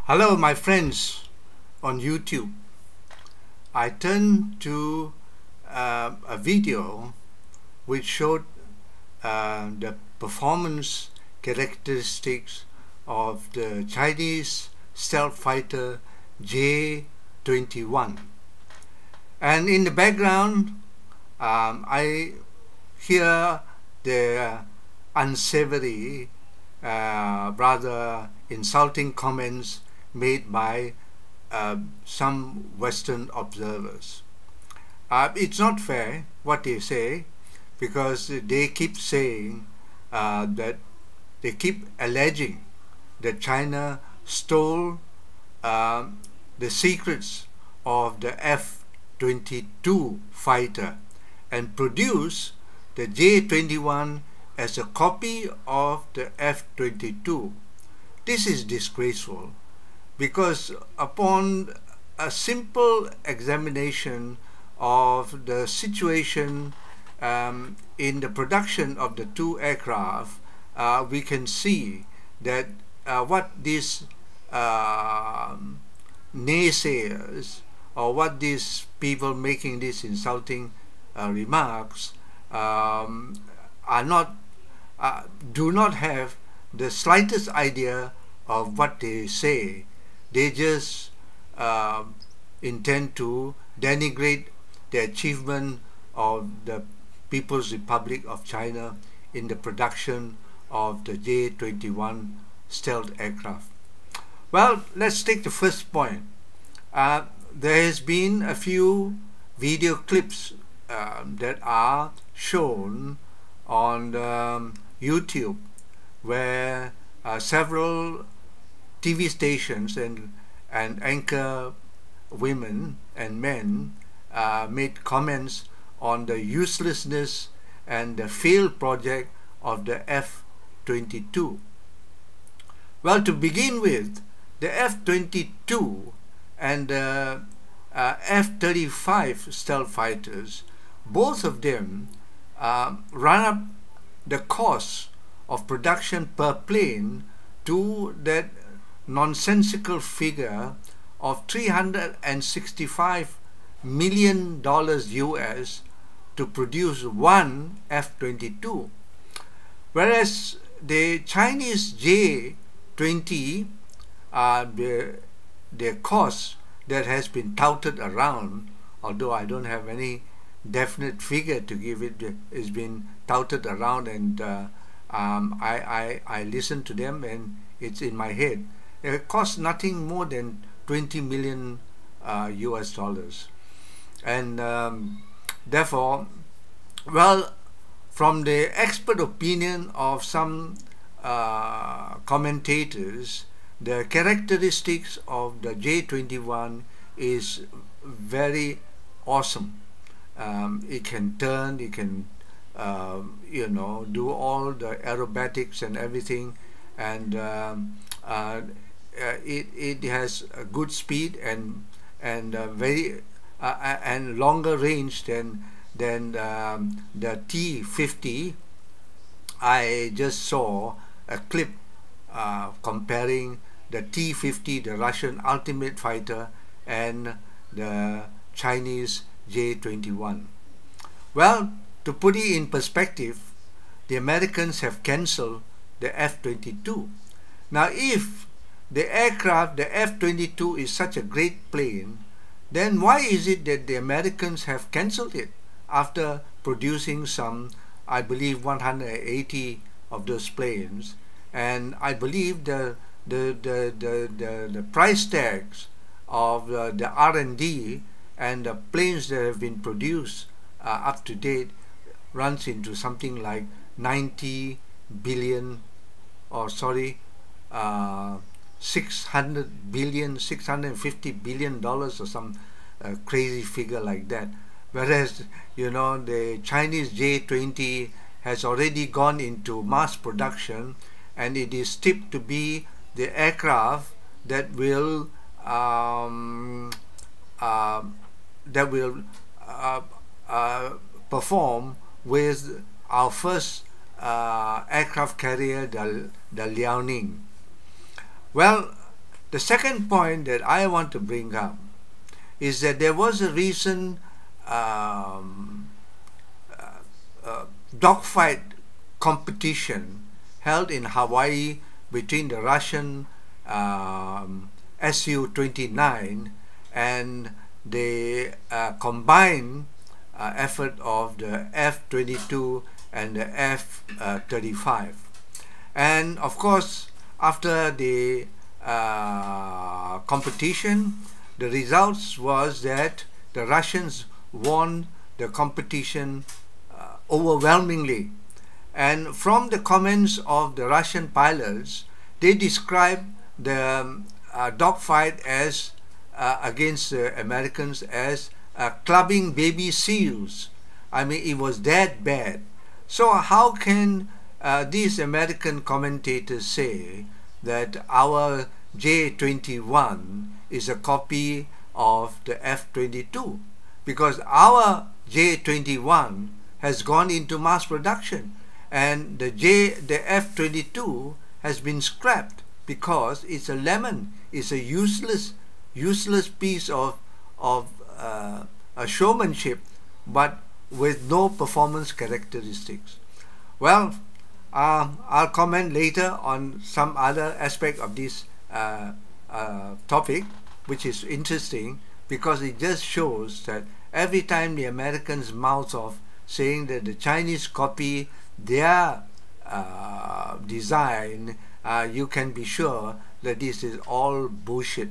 Hello my friends on YouTube. I turned to a video which showed the performance characteristics of the Chinese stealth fighter J21, and in the background I hear the unsavory, rather insulting comments made by some Western observers. It's not fair what they say, because they keep saying that they keep alleging that China stole the secrets of the F-22 fighter and produced the J-21 as a copy of the F-22. This is disgraceful, because upon a simple examination of the situation in the production of the two aircraft, we can see that what these naysayers, or what these people making these insulting remarks do not have the slightest idea of what they say. They just intend to denigrate the achievement of the People's Republic of China in the production of the J-21 stealth aircraft. Well, let's take the first point. There has been a few video clips that are shown on YouTube, where several TV stations and anchor women and men made comments on the uselessness and the failed project of the F-22. Well, to begin with, the F-22 and the F-35 stealth fighters, both of them run up the cost of production per plane to that nonsensical figure of $365 million US to produce one F-22, whereas the Chinese J-20, their cost that has been touted around, although I don't have any definite figure to give it, has been touted around, and I listen to them and it's in my head. It costs nothing more than 20 million US dollars. And therefore, well, from the expert opinion of some commentators, the characteristics of the J-21 is very awesome. It can turn, it can do all the aerobatics and everything, and it has a good speed and very and longer range than the T-50. I just saw a clip comparing the T-50, the Russian ultimate fighter, and the Chinese J-21. Well, to put it in perspective, the Americans have cancelled the F-22. Now, if the aircraft, the F-22, is such a great plane, then why is it that the Americans have cancelled it after producing some, I believe, 180 of those planes? And I believe the price tags of the R&D and the planes that have been produced up to date runs into something like 90 billion, or sorry, 600 billion, $650 billion or some crazy figure like that. Whereas, the Chinese J-20 has already gone into mass production, and it is tipped to be the aircraft that will perform with our first aircraft carrier, the Liaoning. Well, The second point that I want to bring up is that there was a recent dogfight competition held in Hawaii between the Russian Su-29 and the combined effort of the F-22 and the F-35. And of course, after the competition, the results was that the Russians won the competition overwhelmingly. And from the comments of the Russian pilots, they described the dogfight as against the Americans as clubbing baby seals. I mean, it was that bad. So how can these American commentators say that our J-21 is a copy of the F-22? Because our J-21 has gone into mass production, and the F-22 has been scrapped because it's a lemon. It's a useless piece of a showmanship, but with no performance characteristics. Well, I'll comment later on some other aspect of this topic, which is interesting because it just shows that every time the Americans mouth off saying that the Chinese copy their design, you can be sure that this is all bullshit.